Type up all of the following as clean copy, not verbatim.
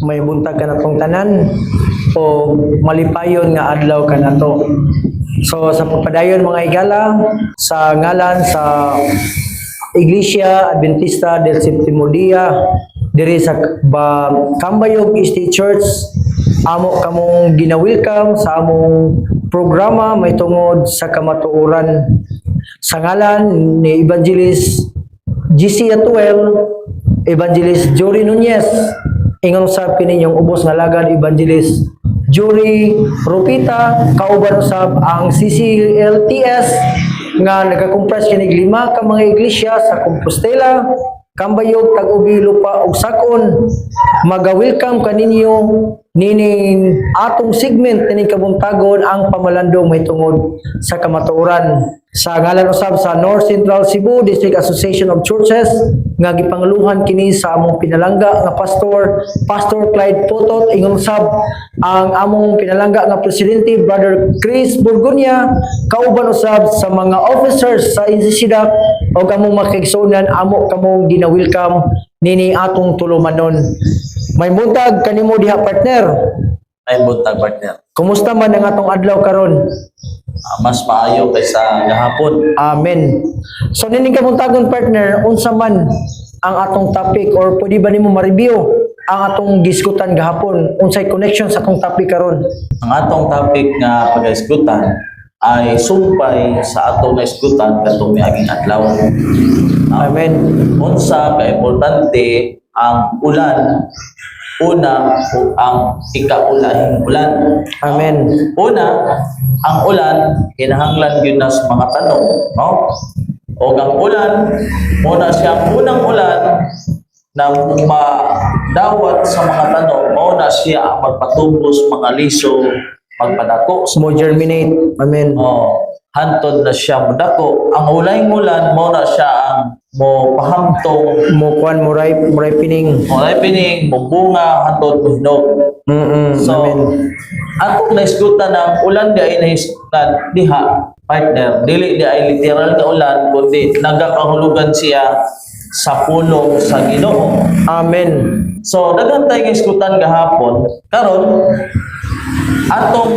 may buntag ka na tong tanan o malipayon nga adlaw ka na to. So sa pagpadayon mga higala, sa ngalan sa Iglesia Adventista del Sétimo Día diri sa Cambayog State Church, amo kamong gina-welcome sa among programa may tungod sa kamatuoran. Sa ngalan ni Evangelist GC Atuel, Evangelist Jory Nunez, ingon sa kininyong ubos nga lagad Evangelist Jory Rupita, kauban usab ang CCLTS nga nagakumpres kinig 5 ka mga iglesia sa Compostela, Cambayog, Tag-Ubi, Lupa ug Sakon. Maga-welcome kaninyo nining atong segment nining kabuntagon ang pamalandong may tungod sa kamatuoran. Sa ngalan usab sa North Central Cebu District Association of Churches nga gipanguluhan kini sa among pinalangga nga Pastor Clyde Potot, ingon usab ang among pinalangga nga presidente Brother Chris Burgonia, kauban usab sa mga officers sa NCCDAC o among makigsunan amo kamong gina-welcome nini atong tulumanon. May buntag kanimo diha partner. Ay buntag partner. Kumusta man ang atong adlaw karon? Mas maayo kaysa gahapon. Amen. So nining kabuntagon partner, unsa man ang atong topic or pwede ba nimo ma-review ang atong giskutan gahapon? Unsay connection sa atong topic karon? Ang atong topic nga pag-isgutan ay sumpay sa atong isgutan katong miaging adlaw. Amen. Unsa ka importante ang ulan. Una, ang ikaulahing ulan. Amen. Una, ang ulan, kinahanglan yun na sa mga tanong, no? O ang ulan, muna siya unang ulan na madawat sa mga tanong, muna siya ang magpatubos mga liso, magpadako. Mo germinate. Amen. Hantod na siya mudako. Ang ulayng ulan, muna siya ang mo pahamtong, Mo kuan mo ripening. pining, mubunga, hantod mo hinog. So, Amen. atong naisgutan ng ulan di ay naisgutan diha, partner. Dili di ay literal nga ulan, kundi nagakahulugan siya sa pulong sa Ginoo. Amen. So, daghang tayo isgutan gahapon. Karon, atong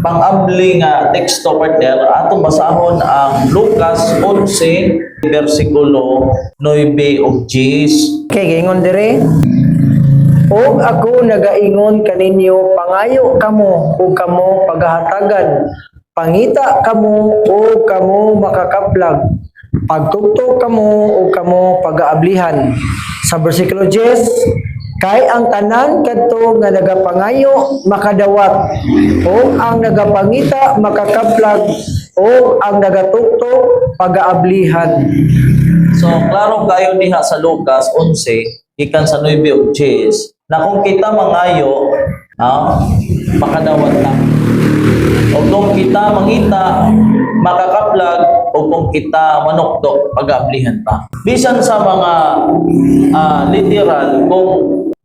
pang-abli nga teksto partner, atong basahon ang Lucas 11, versikulo 9 ug 10. Okay, gingon dire. Og ako nagaingon kaninyo, pangayo kamo ug kamo paghahatagan, pangita kamo ug kamo makakaplag, pagtuktok kamo ug kamo pagaablihan. Sa bersikulo 10, kay ang tanan kadto nga nagapangayo makadawat, o ang nagapangita makakaplag, o ang nagatuktok pagaablihan. So, klaro kayo diha sa Lucas 11, ikan sa 9 ug 10, na kung kita mangayo, makadawat na. O kung kita mangita, makakaplag, o kung kita manukdok, pag-aablihan pa. Bisan sa mga literal, kung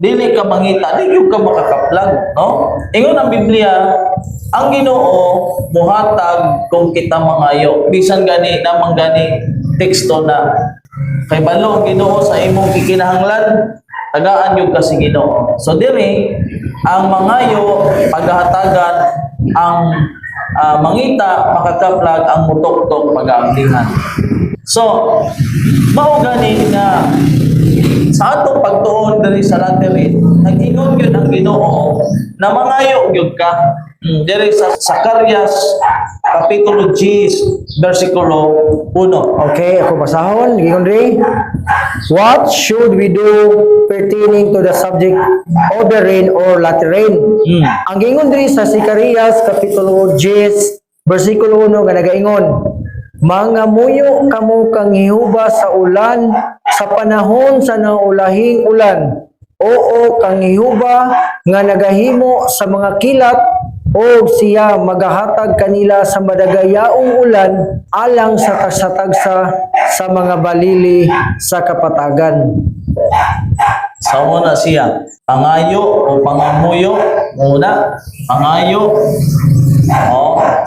dili ka mangita, di ka makakaplag, no? Ingon ang Biblia, ang Ginoo muhatag kung kita mangayo. Bisan gani namang gani teksto na kay balo Ginoo sa imong gikinahanglan, tagaan yung kasi Ginoo. So diri ang mangayo paghahatagan, ang mangita makakaplag, ang mutok-tok pag-aablihan. So mao gani nga sa atong pagtuon diri sa laterin, nag-ingon yun ang Ginoo na mangayo gyud ka. Diri sa Zacarias kapitulo 10 versikulo 1. Okay, ako basahon. Gingon dire. What should we do pertaining to the subject of the rain or latter rain? Ang gingon dire sa Zacarias kapitulo 10 versikulo 1 nga nagaingon, mangamuyo kamo kang hiuba sa ulan sa panahon sa naulahing ulan. Oo kang hiuba nga nagahimo sa mga kilat, o siya magahatag kanila sa madagayaong ulan alang sa tagsa-tagsa sa mga balili sa kapatagan. Sa una siya, pangayo o pangamuyo, muna, pangayo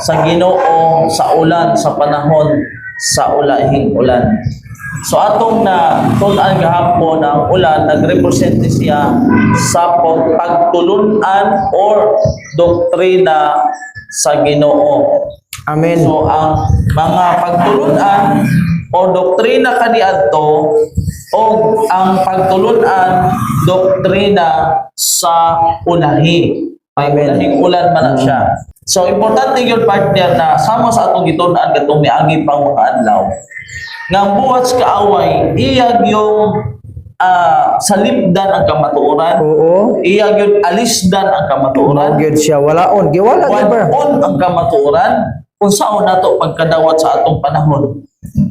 sa Ginoo sa ulan, sa panahon sa ulahing ulan. So atong na tunan gahapon ang ulan nagrepresent siya sa pagtulunan or doktrina sa Ginoo. Amen. So ang mga pagtulunan o doktrina kaniadto o ang pagtulunan doktrina sa ulahi. Ay Amen. ulahing ulan man na siya. So importante yun partner na sama sa atong gitunan katong miagi pang mga adlaw. Nga buhat sa kaaway, iyag yung salibdan ang kamatuoran. Oo. Iyag yung alisdan ang kamatuoran. Mao gyud siya walaon. Giwala never. Wadon ang kamatuoran kung saan nato pagkadawat sa atong panahon.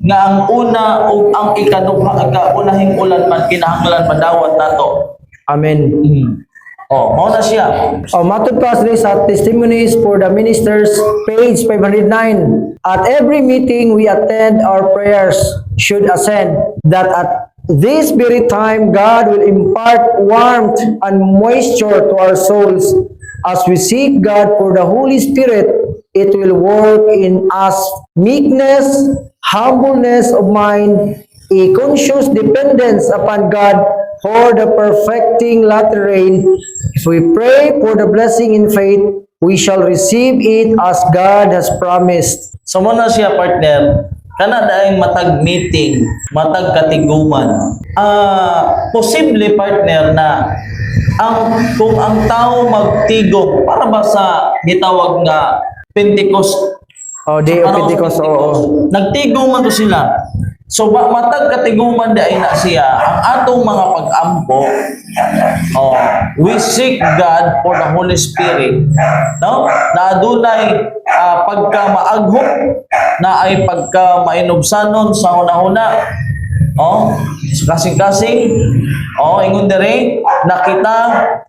Nga ang una o ang ikaduha unahing ulan man kinahanglan madawat nato. Amen. Oh, mao na siya. Matod pa sa Testimonies for the Ministers, page 509. At every meeting we attend, our prayers should ascend, that at this very time God will impart warmth and moisture to our souls. As we seek God for the Holy Spirit, it will work in us meekness, humbleness of mind, a conscious dependence upon God for the perfecting latter rain. If we pray for the blessing in faith, we shall receive it as God has promised. So mo na siya partner. Kana daing matag meeting, matag katiguman. Posible partner na kung ang tao magtigom para ba sa gitawag nga Pentecost. Day of Pentecost, oo. Nagtigom man to sila. So matag katiguman di ay na siya ang atong mga pag-ampo. We seek God for the Holy Spirit. No? Na adunay pagka maaghop, na ay pagka mainubsanon sa hunahuna. Kasing-kasing. Ingon dere nakita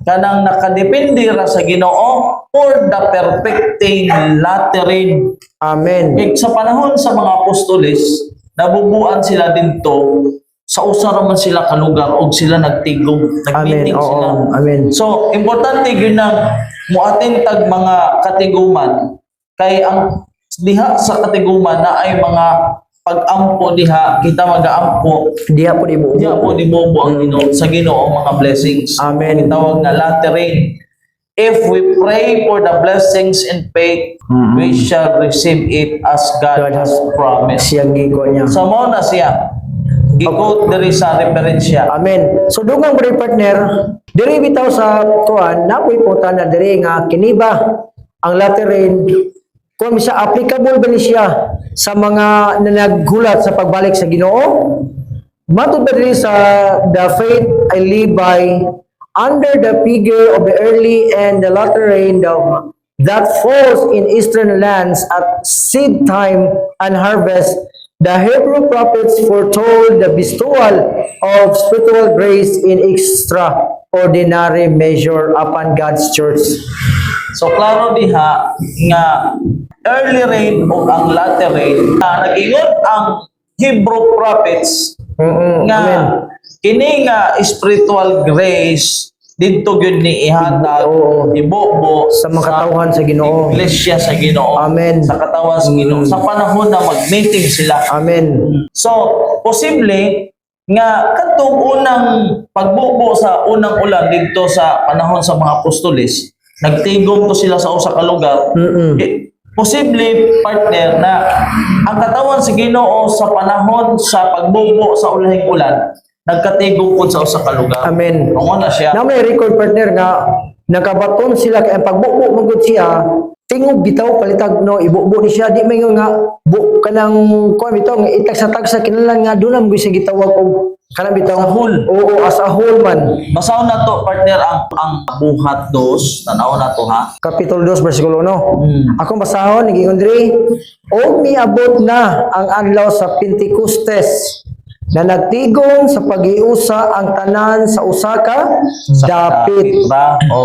kanang nakadepende ra sa Ginoo for the perfecting latter rain. Amen. Sa panahon sa mga apostoles, nabubuan sila dinto sa usa ra man sila ka lugar og sila nagtigom, nagmeeting Amen. sila. Oo. Amen. So importante gyud nang muatin tag mga katiguman kay ang diha sa katiguman na ay mga pag-ampo diha kita mag-aampo Diha po ibuo. diha po ni Bobo ang Ginoo sa Ginoo mga blessings. Amen. Gitawag nga latter rain. If we pray for the blessings in faith, we shall receive it as God has promised. Siyang gigo niya. So mo na siya. Gikot diri sa referensya. Amen. So dugang bro partner, diri bitaw sa kuan napoy puta na diri nga kiniba ang latter rain kung siya applicable ba ni siya sa mga nanaghulat sa pagbalik sa Ginoo. Matud ba diri sa the faith I live by under the figure of the early and the latter rain that falls in eastern lands at seed time and harvest. The Hebrew prophets foretold the bestowal of spiritual grace in extraordinary measure upon God's church. So klaro diha nga early rain o ang latter rain nag-ingon ang Hebrew prophets nga Amen. kini nga spiritual grace didto gyud ni ihatag Oo. ibobo Sa mga katawhan sa Ginoo. Iglesia sa Ginoo. Amen. Sa katawan sa Ginoo. Sa panahon na mag-meeting sila. Amen. So, posible nga katong unang pagbubo sa unang ulan dito sa panahon sa mga apostoles, nagtigom to sila sa usa ka lugar. Posible partner na ang katawan sa Ginoo sa panahon sa pagbubo sa ulahing ulan, nagkatigom po sa usa ka lugar. Amen. Tungo na siya. Na may record partner nga nakabaton sila kay pagbubo magud siya tingog bitaw palitag no ibubo ni siya di may nga kanang kuan bitaw nga itag sa tag sa kinahanglan nga dunam gyud siya gitawag og kanang bitaw As a whole. Oo, as a whole man. Basaw na to partner ang buhat 2, tanaw na to ha. Kapitulo 2 bersikulo 1. Akong basahon naging diri og miabot na ang adlaw sa Pentecostes na nagtigom sa pag-iusa ang tanan sa usaka dapit.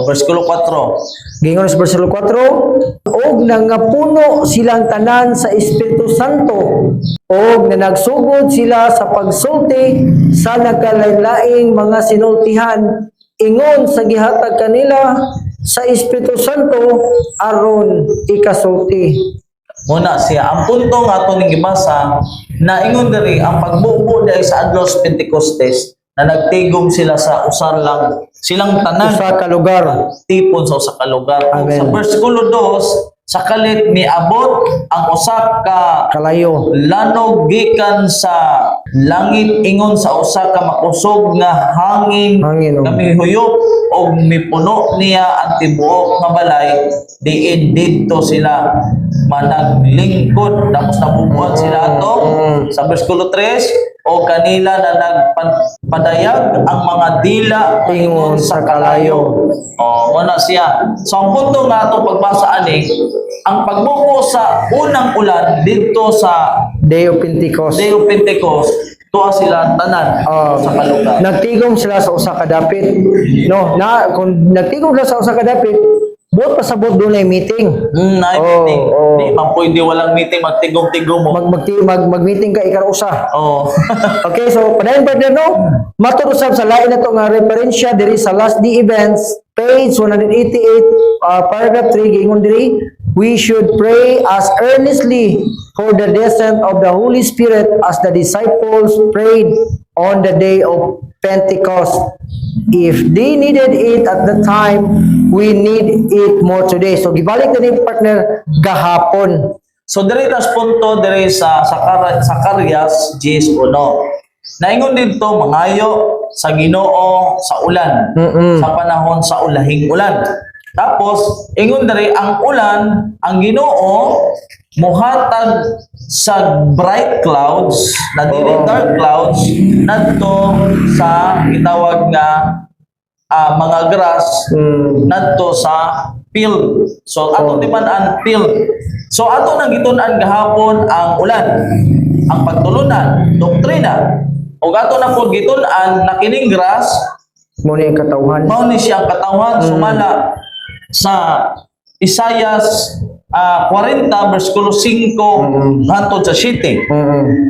Versikulo 4. Gingon sa versikulo 4, og nangapuno silang tanan sa Espiritu Santo, og na nagsugod sila sa pagsulti sa nagkalain-laing mga sinultihan, ingon sa gihatag kanila sa Espiritu Santo aron ikasulti. Muna siya. Ang punto nga ito ning gibasa, na ingon diri ang pagbubo dahil sa adlaw sa Pentecostes, na nagtigom sila sa usa lang, silang tanan Sa kalugar. tipon sa usa ka lugar. Amen. Sa versikulo 2, sa kalit miabot ang usa ka Kalayo. lanog gikan sa langit ingon sa usa ka makusog nga hangin, Hangin, oh. kami huyop og mipuno niya ang tibuok nga balay diin didto sila managlingkod tapos nabubuan sila ato sa versikulo 3 o kanila na nagpadayag ang mga dila Ingon sa kalayo. Muna siya. So ang punto nga itong pagbasa ani, ang pagbuko sa unang ulan dito sa Day of Pentecost. Day of Pentecost, tuwa sila tanan sa kalugar. Nagtigom sila sa usa ka dapit. No, na kung nagtigom sila sa usa ka dapit, buot pasabot doon ay meeting. Meeting. Oo. Di man pwede walang meeting, magtigom-tigom mo. Mag-meeting ka ikar usa. Oh. Okay, so padayon pa no, matud usab sa lain nato nga referensya diri sa Last Day Events, page 188, paragraph 3 giingon diri, we should pray as earnestly for the descent of the Holy Spirit as the disciples prayed on the day of Pentecost. If they needed it at the time, we need it more today. So gibalik na ni partner gahapon. So diri tas punto diri sa Zacarias 10:1. Naingon dito mangayo sa Ginoo sa ulan, sa panahon sa ulahing ulan. Tapos ingon diri ang ulan, ang Ginoo muhatag sa bright clouds na dili dark clouds nadto sa gitawag nga mga grass nadto sa field. So ato timan-an field. So ato nang gitun-an gahapon ang ulan, ang pagtulunan, doktrina. O ato na po gitun-an na kining grass Mo ni katawhan. mao ni siyang katawan sumala sa Isaias 40 versikulo 5 hangtod sa 7.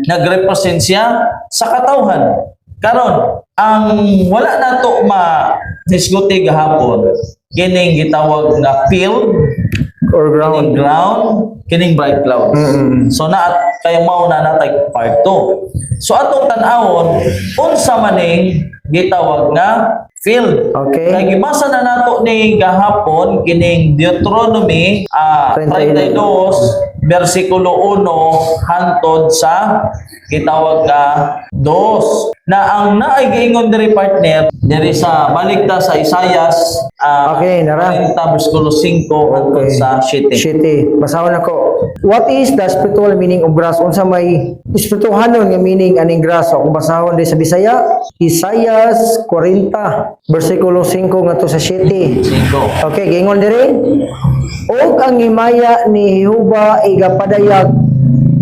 Nagrepresent siya sa katawhan. Karon, ang wala nato ma-hisguti gahapon, kining gitawag nga field, Or kining ground. ground, kining bright clouds. So kaya mao na natay part 2. So atong tan-awon, unsa maning gitawag nga field. Okay. Kaya gibasa na nato ni gahapon kining Deuteronomy 32 versikulo 1 hangtod sa gitawag nga 2. Na ang naay giingon diri partner diri sa balikta sa Isaias Okay, nara. 40 versikulo 5 hangtod sa 7. Shitty. Basahon ako. What is the spiritual meaning of grass? Unsa may espirituhanon nga meaning aning grass? So, kung basahon din sa Bisaya, Isaias 40, versikulo 5 ngadto sa 7. 5. Okay, gingon diri. Og ang himaya ni Jehova igapadayag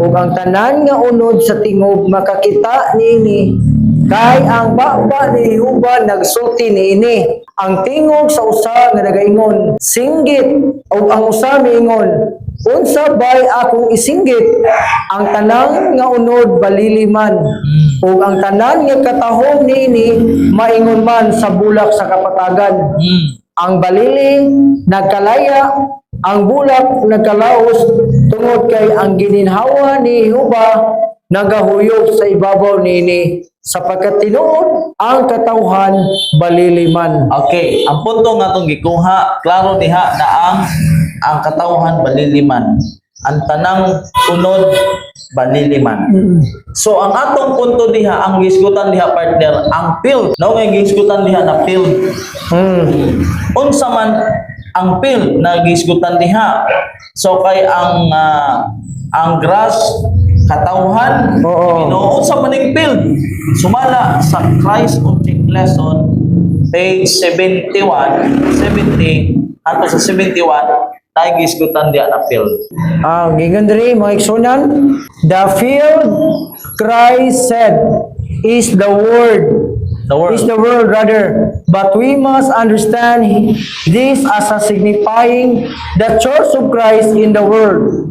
ug ang tanan nga unod sa tingob makakita niini kay ang baba ni Jehova nagsulti niini. Ang tingog sa usa nga nagaingon singgit ug ang usa miingon unsa bay akong isinggit ang tanan nga unod baliliman ug ang tanan nga katahom niini maingon man sa bulak sa kapatagan. Ang balili nagkalaya, ang bulak nagkalaos tungod kay ang gininhawa ni Jehova nagahuyop sa ibabaw nini sapagkat tinuod ang katawhan baliliman. Okay, ang punto nga itong gikuha, klaro diha na ang katawhan baliliman. Ang tanang unod baliliman. So ang atong punto diha, ang gisgutan diha partner, ang field. No, nga gisgutan diha na field. Unsa man ang field na gisgutan diha. So kay ang grass katawhan, Oo. Ginoo sa maning field. Sumala sa Christ Object Lesson page 71, 70 ato sa 71 tayo gisgutan diha na field. Gingon diri mga igsunan, the field Christ said is the word. The word. Is the world rather, but we must understand this as a signifying the church of Christ in the world.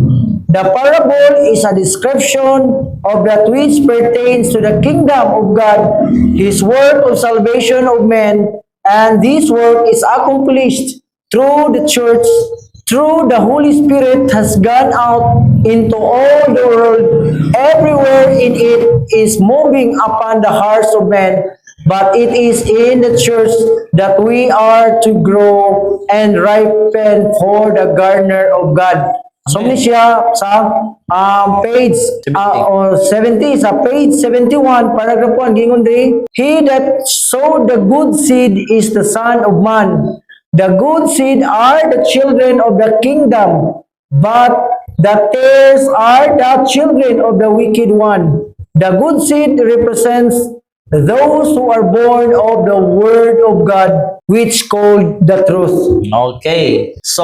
The parable is a description of that which pertains to the kingdom of God, His work of salvation of men, and this work is accomplished through the church, through the Holy Spirit has gone out into all the world. Everywhere in it is moving upon the hearts of men, but it is in the church that we are to grow and ripen for the garner of God. So ni siya sa page 70, sa page 71, paragraph 1, gingon diri, he that sowed the good seed is the Son of Man. The good seed are the children of the kingdom, but the tares are the children of the wicked one. The good seed represents those who are born of the word of God, which called the truth. Okay. So,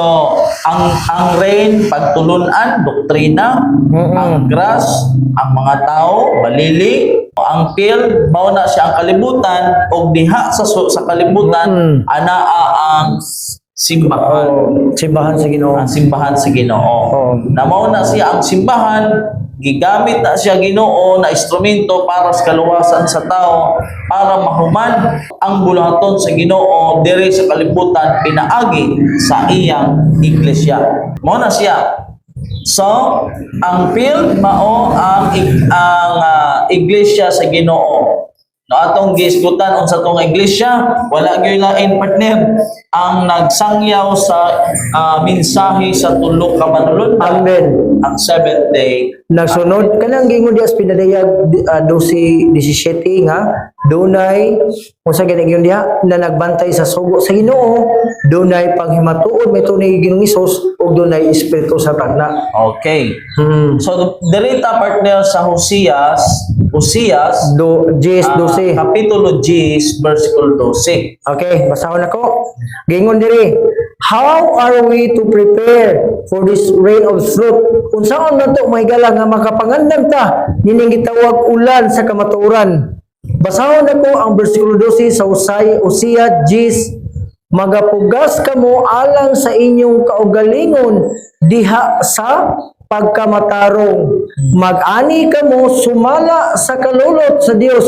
ang rain, pagtulunan, doktrina, ang grass, ang mga tao, balili, ang field, mao na siya ang kalibutan, o diha sa kalibutan, anaa ang simbahan. Simbahan sa Ginoo. Ang simbahan sa Ginoo. Na mao na siya ang simbahan, gigamit na siya Ginoo na instrumento para sa kaluwasan sa tao, para mahuman ang bulaton sa Ginoo diri sa kalibutan pinaagi sa iyang iglesia. Mao na siya. So, ang field mao ang iglesia sa Ginoo. No atong gisgutan unsa tong iglesia, wala gyud lain partner ang nagsangyaw sa mensahe sa tulo ka manulod. Amen. Ang seventh day. Nagsunod kanang gingon dias pinadayag 12:17 nga dunay unsa gani gyud diha na nagbantay sa sugo sa Ginoo, dunay panghimatuod may tunay Ginoong Hesus ug dunay espiritu sa tagna. Okay. So dirita partner sa Hosias Kapitulo 10 versikulo 12. Okay, basahon ako. Gingon diri, how are we to prepare for this rain of truth? Unsaon man to mahigala nga makapangandam ta nining gitawag ulan sa kamatuoran. Basahon ako ang versikulo 12 sa Hosea 10. Magapugas kamo alang sa inyong kaugalingon diha sa pagkamatarong. Mag-ani kamo sumala sa kalulot sa Dios.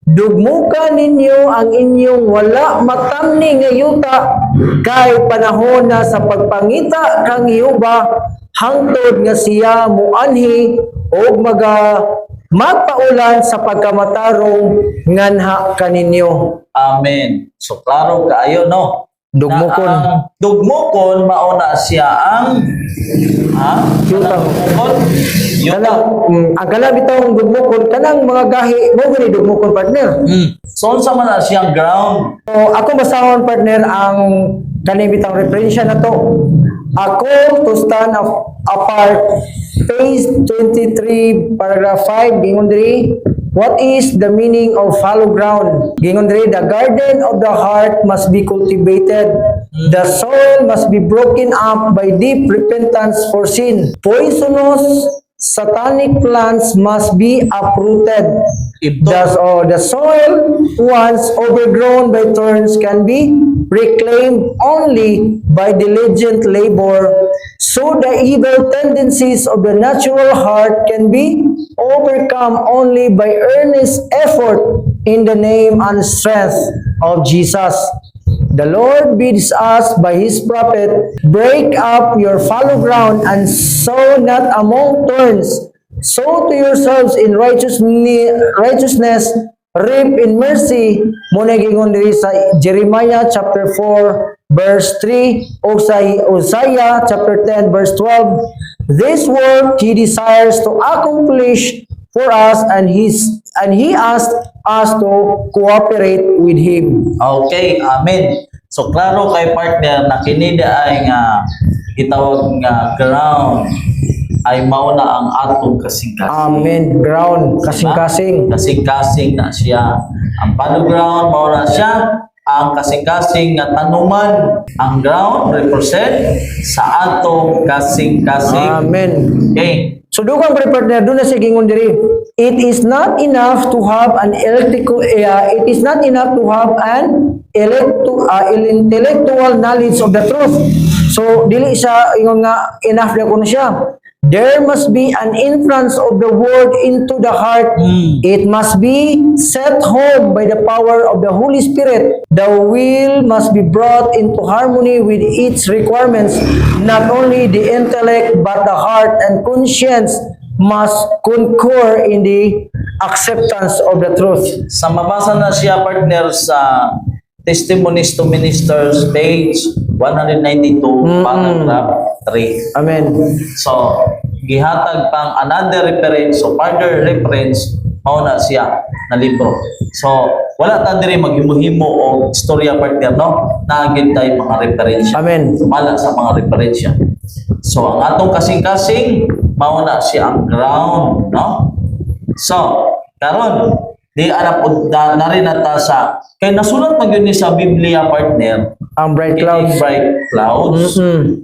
Dugmuka ninyo ang inyong wala matamni nga yuta kay panahon na sa pagpangita kang Jehova hangtod nga siya muanhi og magpaulan sa pagkamatarong nganha kaninyo. Amen. So klaro kaayo no. Dugmukon. Na ang dugmukon mauna siya ang Yuta. Yuta. Ang kala bitawng dugmukon kanang mga gahi mo gani dugmukon partner. So unsa man na siyang ground? So ako basahon partner ang kani bitawng referensya na to. A call to stand apart, page 23, paragraph 5, gingon diri, what is the meaning of fallow ground? Gingon diri, the garden of the heart must be cultivated. The soil must be broken up by deep repentance for sin. Poisonous, satanic plants must be uprooted. The soil, once overgrown by thorns, can be reclaimed only by diligent labor, so the evil tendencies of the natural heart can be overcome only by earnest effort in the name and strength of Jesus. The Lord bids us by His prophet, break up your fallow ground and sow not among thorns. Sow to yourselves in righteousness, reap in mercy. Muna gingon diri sa Jeremiah chapter 4 verse 3 o sa Hosea chapter 10 verse 12. This work He desires to accomplish for us, and He asked us to cooperate with Him. Okay, amen. So klaro kay partner na kini ay nga gitawag nga ground ay mao na ang atong kasing-kasing. Amen. Ground, kasing-kasing. Kasing-kasing na siya. Ang fallow ground mao na siya ang kasing-kasing nga tanuman. Ang ground represent sa atong kasing-kasing. Amen. Okay. So dugang partner doon na sa gingon diri. It is not enough to have an intellectual knowledge of the truth. So dili siya ingon nga enough na kuno siya. There must be an influence of the word into the heart. It must be set home by the power of the Holy Spirit. The will must be brought into harmony with its requirements. Not only the intellect, but the heart and conscience must concur in the acceptance of the truth. Sa mabasa na siya, partner, sa Testimonies to Ministers, page 192, paragraph 3. Amen. So, gihatag pang another reference, so further reference, mauna siya na libro. So, wala ta diri maghimo-himo o istorya, partner, no? Naagid tayo mga referensya. Amen. Sumala sa mga referensya. So, ang atong kasing-kasing, mauna siya ang ground, no? So, karon di anak na rin nata sa kay nasulat man yun ni sa Biblia, partner, Ang bright clouds. clouds. Bright clouds.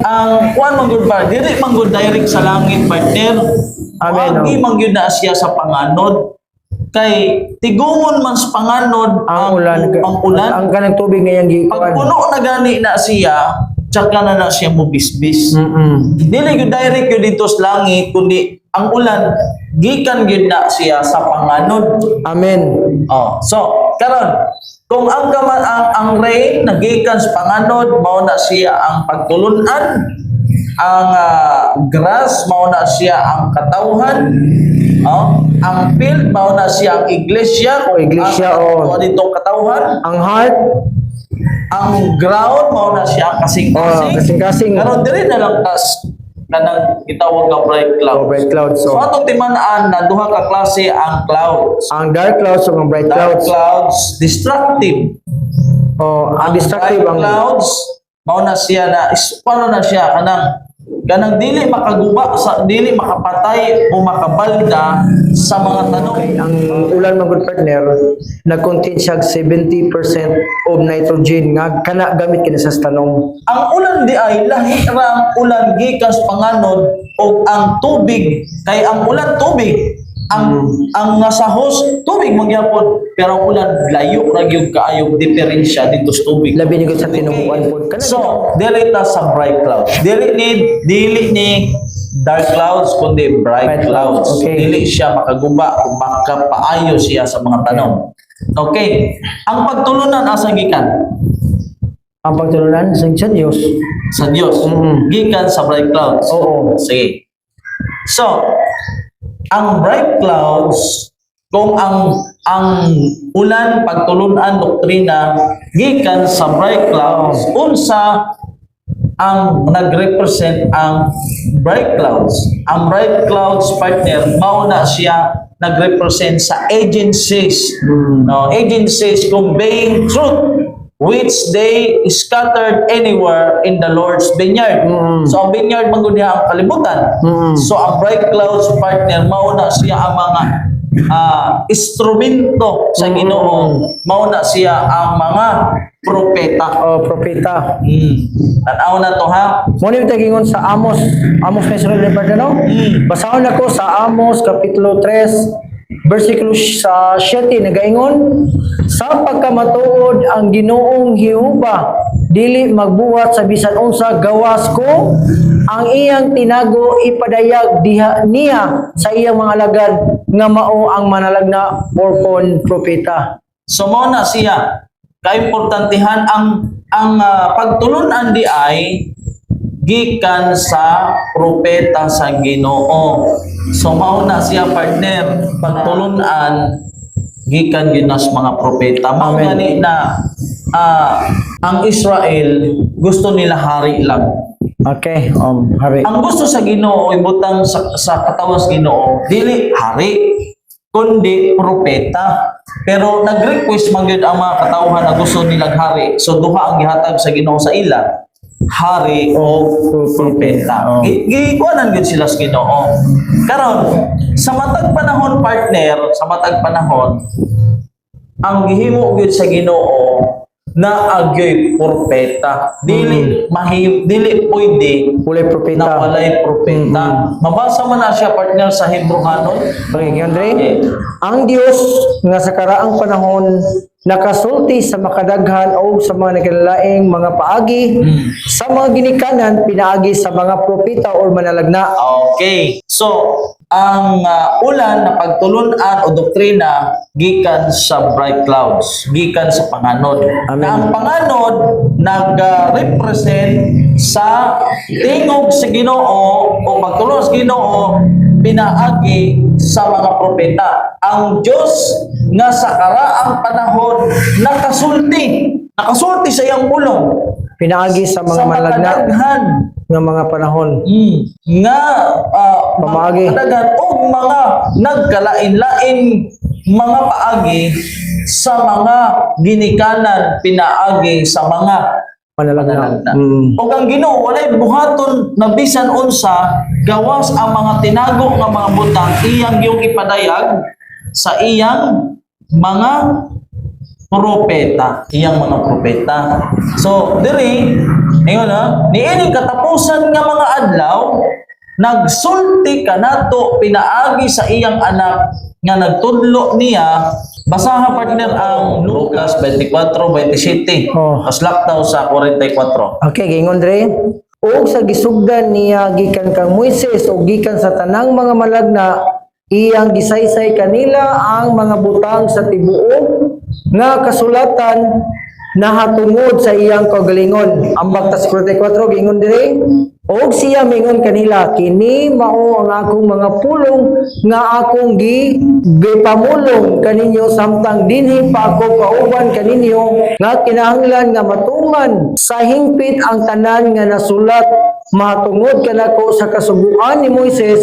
Ang kuan man gyud ba, dili man gyud direct sa langit, partner. Amen, Agi man gyud na siya sa panganod. Kay tigumon man sa panganod Ang ulan. ang ulan. Ang kanang tubig ngayang Pag gikuan. puno na gani na siya, tsaka na siya mo bisbis. Dili gyud direct gyud dito sa langit, kundi ang ulan gikan gyud na siya sa panganod. Amen. Oh, so karon kung ang rain nagikan sa panganod, mao na siya ang pagtulunan, ang grass mao na siya ang katawhan, ang field mao na siya ang iglesia, O, iglesia, o. dito katawhan, Ang heart. ang ground mao na siya ang kasing-kasing. Kasing-kasing. Karon diri na lang tas kanang gitawag nga bright clouds. Bright clouds. So So, atong timan-an na duha ka klase ang clouds. ang dark clouds o ang bright Dark clouds. clouds, destructive. O, ang destructive Bright ang clouds, mao na siya na paano na siya kanang dili makaguba sa dili makapatay o makabalda sa mga tanong. ang ulan mga good partner nag-contain siya 70% of nitrogen nga kana gamit kini sa tanong. Ang ulan di ay lahi ra ang ulan gikan sa panganod o ang tubig kay ang ulan tubig ang nasa host tubig magyapon pero ang ulan layo ra gyud kaayo diferensya dito sa tubig. Labi ni gud sa tinubuan po. Kana So, dili ta sa bright clouds. Dili ni dark clouds kundi bright Bright clouds. clouds, okay. Dili siya makaguba o makapaayo siya sa mga tanong. Okay. Ang pagtulunan asa gikan ang pagtulunan sa Diyos. sa Dios. Gikan sa bright clouds. Oo. Sige. So, ang bright clouds kung ang ulan pagtulunan doktrina gikan sa bright clouds unsa ang nagrepresent ang bright clouds. Ang bright clouds, partner, mao na siya nagrepresent sa agencies. No, agencies conveying truth which they scattered anywhere in the Lord's vineyard. So ang vineyard mangguni ang kalibutan. So ang bright clouds, partner, mao na siya ang mga instrumento sa Ginoo. Mao na siya ang mga propeta. O propeta. Tanaw na to ha. Mo ni tagingon sa Amos na Israel ni partner no? Basahon ako sa Amos kapitulo 3 versikulo sa 7 nagaingon sa pagkamatuod ang Ginoong Jehova dili magbuhat sa bisan unsa gawas ko ang iyang tinago ipadayag diha niya sa iyang mga alagad nga mao ang manalagna porpon propeta. So mo na siya kaimportantehan ang pagtulunan di ay gikan sa propeta sa Ginoo. So mao na siya, partner, pagtulunan gikan ginas mga propeta. Mao Amen. gani na ang Israel gusto nila hari lang. Okay, hari. Ang gusto sa Ginoo ibutang sa katawan sa Ginoo dili hari kundi propeta. Pero nag-request man gyud ang mga katawhan na gusto nilang hari. So duha ang gihatag sa Ginoo sa ila, hari o propeta. Gikuanan gyud sila sa Ginoo. Karon sa matag panahon, partner, sa matag panahon ang gihimo gyud sa Ginoo na agyoy propeta. Dili pwede Ulay propeta. na walay propeta. Mabasa man na siya partner sa Hebrehanon. Okay, Andre. Okay. Ang Dios nga sa karaang panahon nakasulti sa makadaghan o sa mga nakilalaing mga paagi sa mga ginikanan pinaagi sa mga propeta o manalagna. Okay. So, ang ulan na pagtulunan o doktrina gikan sa bright clouds, gikan sa panganod. Amen. Na ang panganod nag-represent sa tingog sa Ginoo o pagtulong sa Ginoo pinaagi sa mga propeta. Ang Diyos nga sa karaang panahon nakasulti sa iyang pulong Pinaagi sa mga sa manalagna makadaghan ng mga panahon. nga Pamaagi. makadaghan o mga nagkalain-lain mga paagi sa mga ginikanan pinaagi sa mga Manalagna. manalagna. Mm. O ang Ginoo walay buhaton na bisan unsa gawas ang mga tinago nga mga butang iyang yung ipadayag sa iyang mga propeta, So, diri, ayun niining katapusan nga mga adlaw, nagsulti kanato pinaagi sa iyang anak nga nagtudlo niya. Basaha partner ang Lucas 24:27. Oh. Paslaktaw sa 44. Okay, gingon Dre. O sa gisugdan niya gikan kang Moises o gikan sa tanang mga malagna, iyang gisaysay kanila ang mga butang sa tibuok nga kasulatan nahatungod sa iyang kagalingon. Ang bagtas 44 gingon dire, og siya mingon kanila, kini mao ang akong mga pulong nga akong gipamulong kaninyo samtang dinhi pa ako kauban kaninyo nga kinahanglan nga matuman sa hingpit ang tanan nga nasulat mahatungod kanako sa kasubuan ni Moises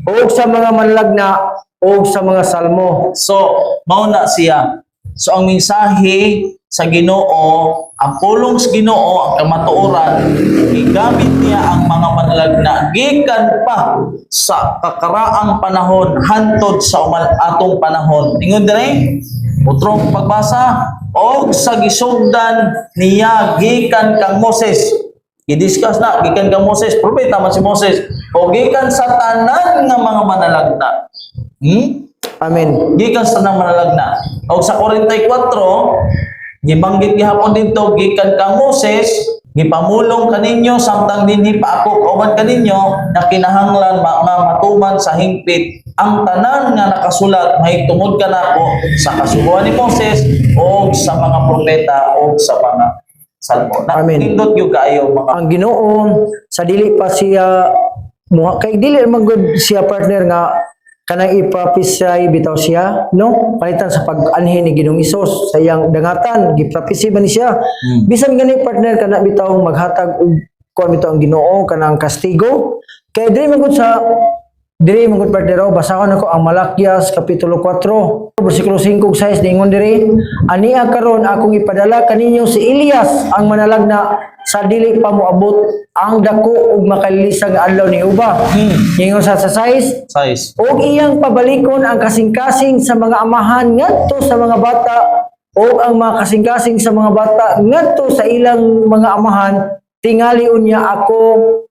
o sa mga manlagna o sa mga salmo. So, mauna siya. So, ang mensahe sa Ginoo, ang pulong sa Ginoo, ang kamatuoran, igamit niya ang mga manlalagna gikan pa sa kakaraang panahon hantod sa atong panahon. Ingon dire, utrong pagbasa, og sa gisugdan niya gikan kang Moses. I-discuss na, gikan kang Moses, propeta man si Moses, o gikan sa tanan nga mga manlalagna. Amen. Gikan sa tanang manlalagna. O sa 44, gibanggit gihapon dito, gikan kang Moses, gipamulong kaninyo samtang dinhi pa ako kauban kaninyo na kinahanglan nga matuman sa hingpit ang tanan nga nakasulat mahitungod kanako sa kasubuan ni Moses o sa mga propeta o sa mga salmo. Amen. Nindot yung kayo mga Ang Ginoo sa dili pa siya kay dili man gud siya partner nga kanang iprophesy bitaw siya, no? Palitan sa pag-anhin ni Ginoong Hesus sa iyang dangatan, giprophesy man ni siya. Bisan gani partner kana bitaw maghatag og kuan bitaw ang Ginoo kanang kastigo. Kay dili man gud partner, basahon ako ang Malakias kapitulo 4, bersikulo 5 ug 6 ningon diri, ania karon akong ipadala kaninyo si Elias ang manalagna sa dili pa moabot ang dako ug makalilisang adlaw ni uba. Ningon sa 6, size. og iyang pabalikon ang kasing-kasing sa mga amahan ngadto sa mga bata o ang mga kasing-kasing sa mga bata ngadto sa ilang mga amahan, tingali unya ako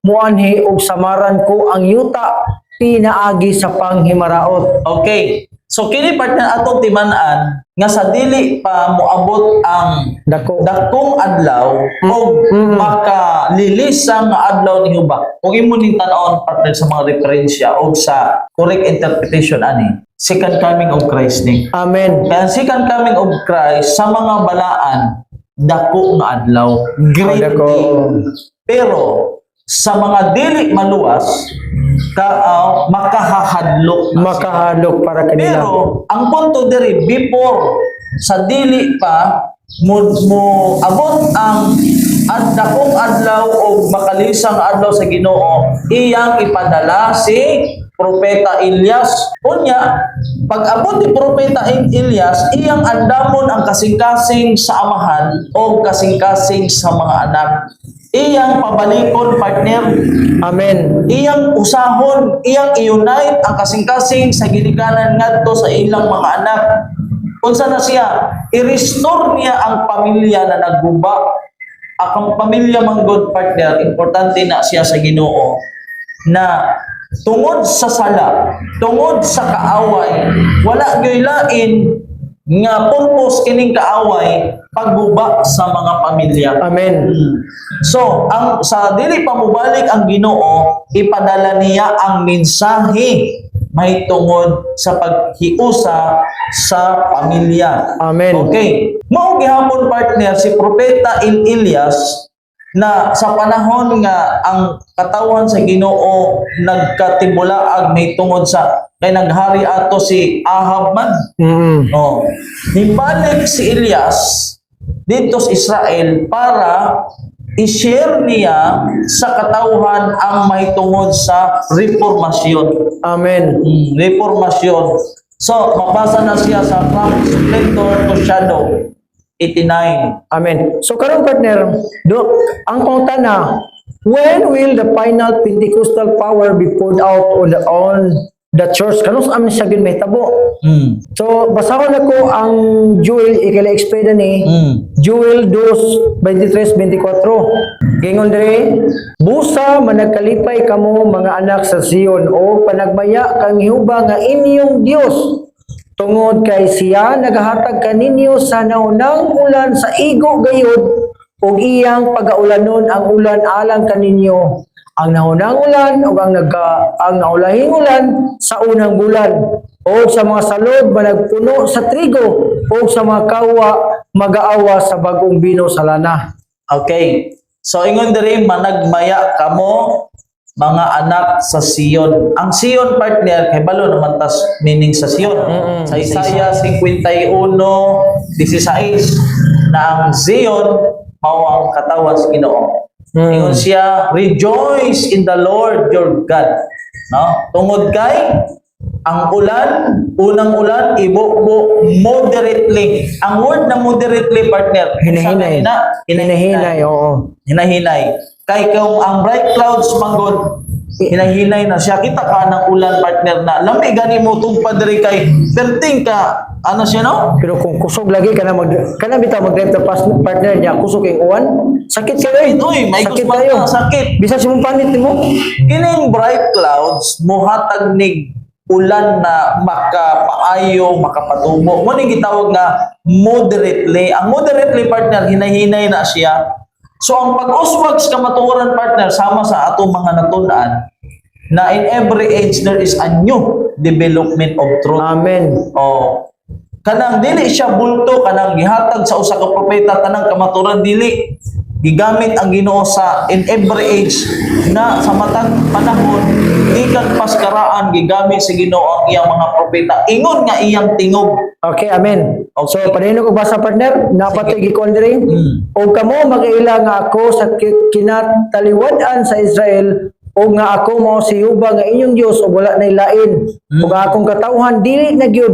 muanhi og samaran ko ang yuta pinaagi sa panghimaraot. Okay. So kini partner atong timan-an nga sa dili pa moabot ang dakong adlaw o makalilisang nga adlaw ni Huba. Kung imo ning tan-aon partner sa mga referensya o sa correct interpretation ani, second coming of Christ ni. Amen. Kaya second coming of Christ sa mga balaan dako nga adlaw, great Dako. day. Pero sa mga dili maluwas makahahadlok na Makahadlok para kanila. pero ang punto diri before sa dili pa mo abot ang dakong adlaw o makalisang adlaw sa Ginoo, iyang ipadala si propeta Elias. Unya, pag abot ni propeta Elias, iyang andamon ang kasing-kasing sa amahan o kasing-kasing sa mga anak. Iyang pabalikon partner. Amen. Iyang usahon, iyang i-unite ang kasing-kasing sa ginikanan ngadto sa ilang mga anak. unsa na siya, i-restore niya ang pamilya na nagguba. Ang pamilya man good partner, importante na siya sa Ginoo na tungod sa sala, tungod sa kaaway, wala gyoy lain nga purpose kining kaaway pagguba sa mga pamilya. Amen. So, ang sa dili pa mubalik ang Ginoo, ipadala niya ang mensahe may tungod sa paghiusa sa pamilya. Amen. Okay. Mao gihapon partner si Propeta Elias na sa panahon nga ang katawan sa Ginoo nagkatibulaag may tungod sa kay naghari ato si Ahab man. Oh. Nibalik si Elias dito sa Israel para i-share niya sa katauhan ang mahitungod sa reformasyon. Amen. Reformasyon. So, mabasa na siya sa From Splendor to Shadow, 89. Amen. So karon partner, ang pangutana, when will the final Pentecostal power be poured out on the church? Kanus amin siya gid mahitabo. So basahon ako ang Joel ikala-explain ni Joel 2:23-24. Gingon dire, busa managkalipay kamo mga anak sa Sion o panagmaya kang Jehova nga inyong Dios. Tungod kay siya nagahatag kaninyo sa naunang ulan sa igo gayud ug iyang pagaulanon ang ulan alang kaninyo. Ang naunang ulan o ang naulahing ulan sa unang bulan o sa mga salod managpuno sa trigo o sa mga kawa mag-aawa sa bagong bino sa lana. Okay. So, ingon diri managmaya kamo mga anak sa Sion. Ang Sion partner, kay balo naman tas meaning sa Sion. Sa Isaiah 51:16 na ang Zion mao ang katawan sa Ginoo. Ingon siya, rejoice in the Lord your God. No? Tungod kay ang ulan, unang ulan, ibo moderately. Ang word na moderately, partner, Hinahinay. Hinahinay, oo. Hinahinay. Kay kung ang bright clouds manggod, hinahinay na siya. Kita ka ng ulan, partner, na lami gani mo tungpad diri kay perting ka, ano siya, no? Pero kung kusog lagi kana bitaw mag-drive ta partner niya kusog ing uwan, sakit kayo. Uy, may Sakit kusman kayo. na, sakit. Bisa si mong panit mo. Kining bright clouds, muhatag nig ulan na makapaayo, makapatubo. Mo ning gitawag nga moderately. Ang moderately, partner, hinahinay na siya. So ang pag-uswag sa kamatuoran, partner, sama sa atong mga natunan na in every age there is a new development of truth. Amen. Oh. Kanang dili siya bulto, kanang gihatag sa usa ka propeta, tanang kamaturan dili gigamit ang Ginoo sa in every age na sa matag panahon ikan paskaraan gigamit sa Ginoo ang iyang mga propeta ingon nga iyang tingog. Okay, amen. Okay. So, panino ko basa partner, napatoy gikon diri. O kamo mag-ila nga ako sa kinataliwadan sa Israel, o nga ako mao si Jehova nga inyong Dios o wala nay lain. O nga akong katawhan dili na gyud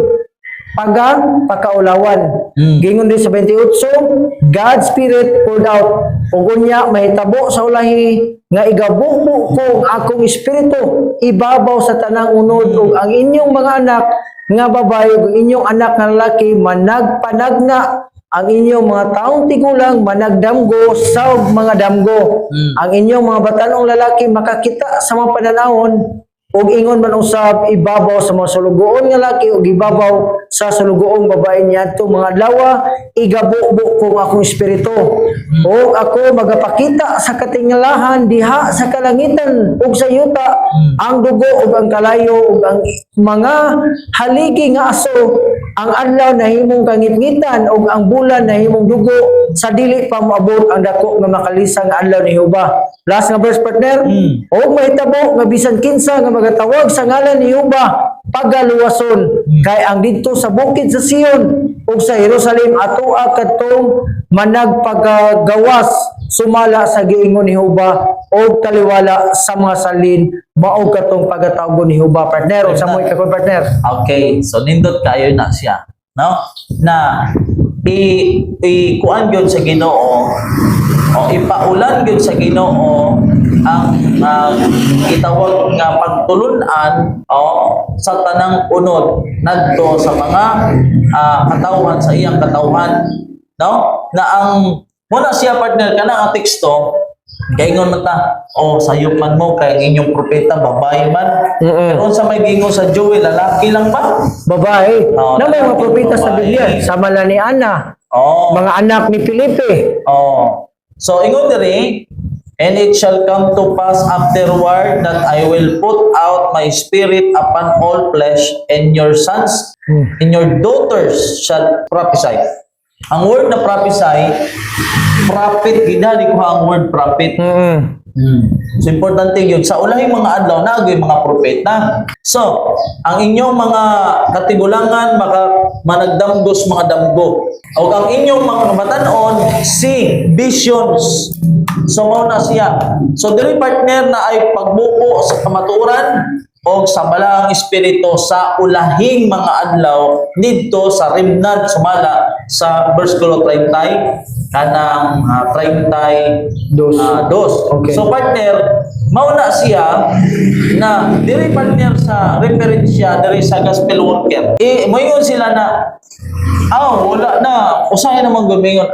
pakaulawan. Gingon din sa 28, God's Spirit poured out. Ug unya mahitabo sa ulahi nga igabubo ko ang akong espiritu ibabaw sa tanang unod ug ang inyong mga anak nga babaye ug inyong anak nga lalaki managpanagna, ang inyong mga taong tigulang managdamgo sa mga damgo. Ang inyong mga batanong lalaki makakita sa mga pananahon ug ingon man usab ibabaw sa mga sulugoon nga laki ug ibabaw sa sulugoong babae niadto mga lawa igabubo ko ang akong espiritu ug ako magapakita sa katingalahan diha sa kalangitan ug sa yuta ang dugo ug ang kalayo ug ang mga haligi nga aso, ang adlaw nahimong kangitngitan ug ang bulan nahimong dugo sa dili pa moabot ang dako nga makalisa nga adlaw ni Jehova. Last nga verse, partner. Og mahitabo nga bisan kinsa nga magatawag sa ngalan ni Jehova pagaluwason kay ang didto sa bukid sa Sion ug sa Jerusalem atoa kadtong managpagagawas sumala sa giingon ni Jehova o taliwala sa mga salin mao katong pagatawgon ni Jehova, partner. O sa mo'y kakon, partner. Okay, so nindot kayo na siya, no? Na kuan gyud sa Ginoo. O no, ipaulan gyud sa Ginoo ang gitawag nga pagtulunan sa tanang unod ngadto sa mga katawhan sa iyang katawhan, no, na ang muna siya partner kana ang teksto kay ingon man ta sayupan mo kay ang inyong propeta babae man. Pero sa may gingon sa Joel lalaki lang ba? Babae. Oo, na may mga propeta sa babae. Biblia. Sama la ni Ana. Mga anak ni Felipe. So ingon diri, and it shall come to pass afterward that I will put out my spirit upon all flesh, and your sons and your daughters shall prophesy. Ang word na prophesy, prophet, ginali ko ang word prophet. So importante yun. Sa ulahing mga adlaw, nagoy mga propeta. So, ang inyong mga katigulangan, managdamgos mga damgo. O ang inyong mga kabatanon, see visions. So, mauna siya. So, dili partner na ay pagbuko sa kamatuoran o sa balang espiritu sa ulahing mga adlaw dito sa Rimnad sumala sa versikulo 30 kanang 32. Okay. So partner, mauna siya na diri partner sa referensya diri sa gospel worker. Moingon sila na wala na usahay naman gumingon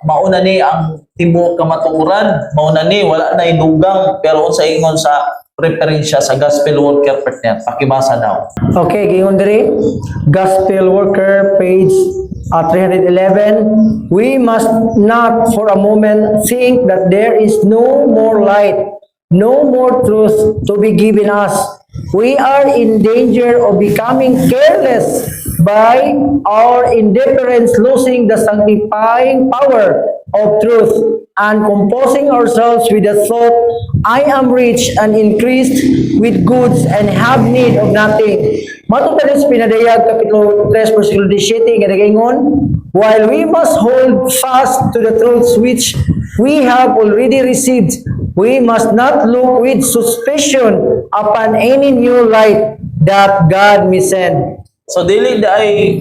mauna ni ang tibuok kamatuoran, mauna ni wala na idugang, pero unsa ingon sa referensya sa gospel worker partner, pakibasa daw. Okay, gingon diri. Gospel worker page 311. We must not for a moment think that there is no more light, no more truth to be given us. We are in danger of becoming careless by our indifference, losing the sanctifying power of truth and composing ourselves with the thought, I am rich and increased with goods and have need of nothing. Matutalis pinadayag Kapitulo 3, versikulo 17, nga nagaingon, while we must hold fast to the truths which we have already received, we must not look with suspicion upon any new light that God may send. So dili ay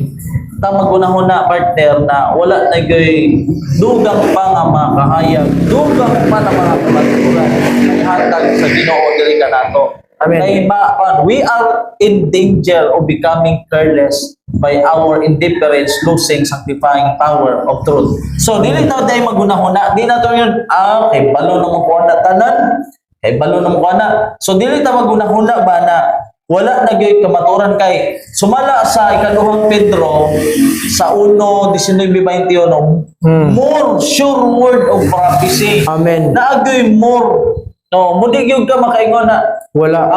magunahuna partner na wala na gay dugang pa nga makahayag, dugang pa na mga kamatuoran ay hatag sa Ginoo diri kanato. Amen. We are in danger of becoming careless by our indifference, losing sanctifying power of truth. So dili tayo magunahuna, di na to yun kay balo na mo kuha na tanan, kay balo na mo kuha na. So dili tayo magunahuna ba na wala na gyud kamatuoran kay sumala sa ikaduhang Pedro sa 1:19-21 more sure word of prophecy. Amen. Naagoy more. No, mudi gyud ka makaingon na Wala.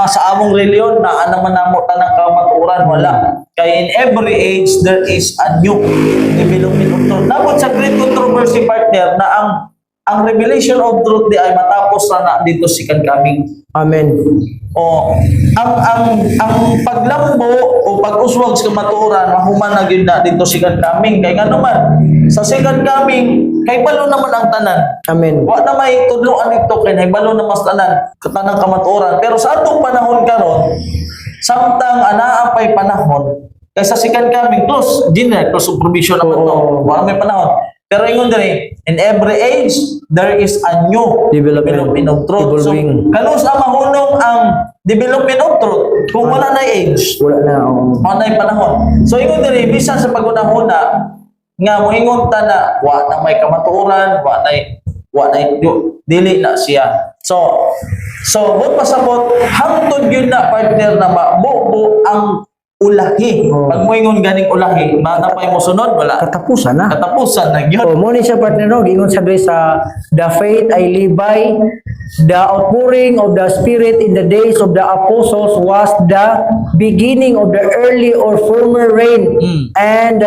sa among reliyon na naman namo tanang kamatuoran wala. Kay in every age there is a new development of truth. Nabot sa great controversy partner na ang revelation of truth di ay matapos na dito second coming. Amen. Ang paglambo o pag-uswag sa kamatuoran mahuman na gyud na dito second coming. Kay nga naman sa second coming kay balo naman ang tanan. Amen. Wa na may tudloan dito kay balo na mas tanan katanang kamatuoran. Pero sa atong panahon karon samtang anaa pay panahon kay sa second coming close of provision naman to. Wa may panahon. Pero ingon diri, in every age, there is a new development of truth. So, kanus ang mahunong ang development of truth kung wala na age, Wala na. wala na panahon. So, ingon diri, bisan sa pagunahuna, nga moingon ta na, wa na may kamatuoran, wa na dili na siya. So, what pasabot, hangtod yun na partner na mabubo ang ulahi. Pag moingon ganing ulahi, napay mo sunod, wala. Katapusan na. Katapusan na yun. Mo ni siya partner no, gingon sa diri sa the faith I live by, the outpouring of the Spirit in the days of the apostles was the beginning of the early or former rain, and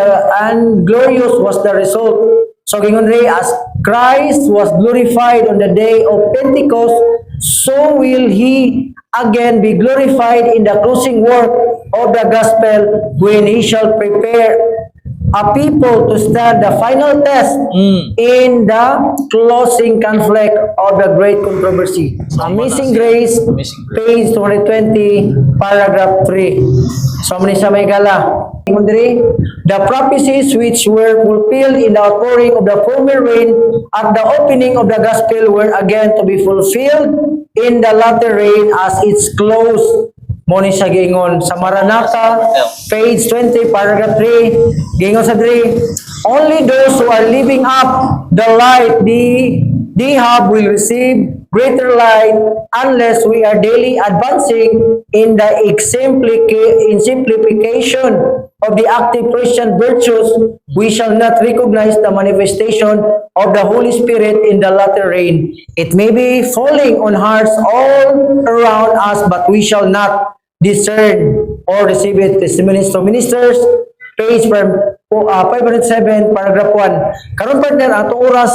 glorious was the result. So gingon ri, as Christ was glorified on the day of Pentecost, so will He again be glorified in the closing work of the gospel when He shall prepare a people to stand the final test in the closing conflict of the great controversy. Amazing Grace, Amazing page 220, paragraph 3. So, mani sa may gala. The prophecies which were fulfilled in the outpouring of the former rain at the opening of the gospel were again to be fulfilled in the latter rain as its close. Moni siya gingon sa Maranatha, page 20, paragraph 3. Gingon sa 3, only those who are living up the light they have will receive greater light unless we are daily advancing in the simplification of the active Christian virtues. We shall not recognize the manifestation of the Holy Spirit in the latter rain. It may be falling on hearts all around us, but we shall not discern or receive it. Testimonies to Ministers, page 507, paragraph 1. Karon partner, ato oras,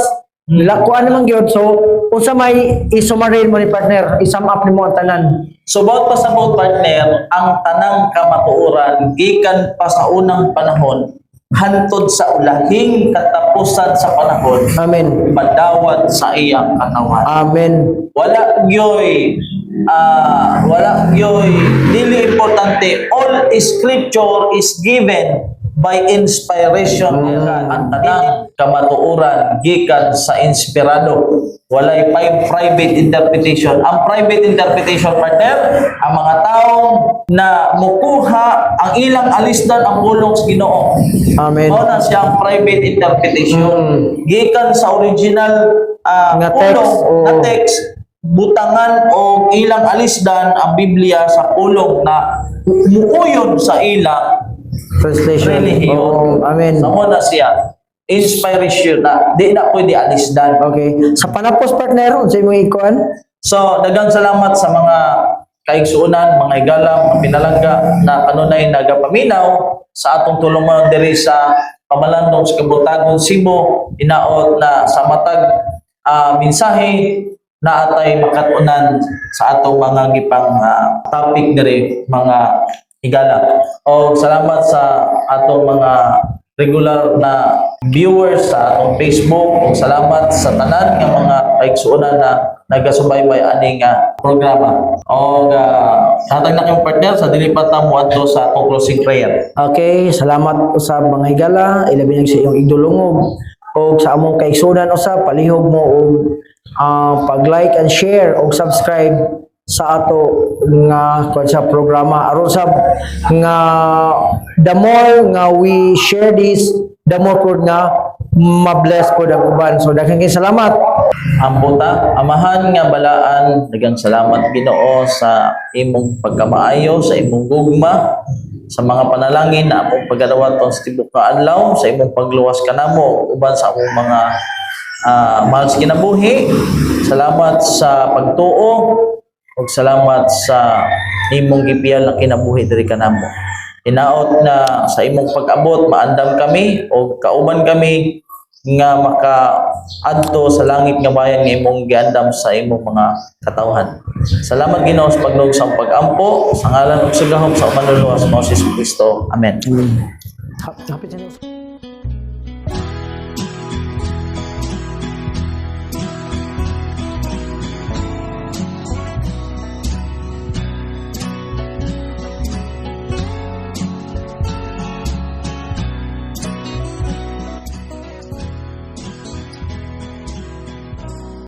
lakuan naman yun. So, unsa may isumarin mo ni partner, isum up ni mo ang tanan. So, bawat pasabot partner, ang tanang kamatuoran, gikan pa sa unang panahon, hantod sa ulahing katapusan sa panahon, Amen. madawat sa iyang katawan. Amen. Wala gyoy dili importante, all scripture is given by inspiration of God. Ang tanang kamatuoran gikan sa inspirado, walay private interpretation. Ang private interpretation partner, ang mga taong na mukuha ang ilang alisdan ang pulong sa Ginoo. Amen. Mao na siyang private interpretation. Gikan sa original Nga text, pulong na text, butangan o ilang alisdan ang Biblia sa pulong na muuyon sa ilang Translation. relihiyon. Oh, amen. Samo na siya. Inspiration na. Di na pwede alisdan. Okay. Sa panapos partner, unsay mo ikuan? So, daghang salamat sa mga kaigsuonan, mga higala, mga pinalangga na kanunay nagapaminaw sa atong tulungan diri sa pamalandong sa Kabutagon, Cebu, inaot na sa matag mensahe na atay makatunan sa atong mga gipang topic diri, mga higala. O salamat sa atong mga regular na viewers sa atong Facebook. O salamat sa tanan nga mga kaigsuonan na nagasubaybay aning programa. O hatag na kayong partner sa dili pa ta moadto sa atong closing prayer. Okay, salamat usab mga higala, ilabi na sa iyong igdulungog o sa among kaigsunan usab palihog mo og pag-like and share o subscribe sa ato nga sa programa aron sab nga the more nga we share this, the more pod nga mabless pod ang uban. So daghang salamat. Amputa, amahan nga balaan, daghang salamat Ginoo sa imong pagkamaayo, sa imong gugma, sa mga panalangin na among paggadawat sa tibok nga adlaw, sa imong pagluwas kanamo uban sa among mga mahal sa kinabuhi. Salamat sa pagtuo ug salamat sa imong gipiyal na kinabuhi diri kanamo. Hinaot na sa imong pag-abot maandam kami o kauban kami nga makaadto sa langit nga bayan nga imong giandam sa imong mga katawhan. Salamat Ginoo sa pagnuog sa pag-ampo sa ngalan ug sa gahom sa manluluwas mo si Kristo. Amen. Happy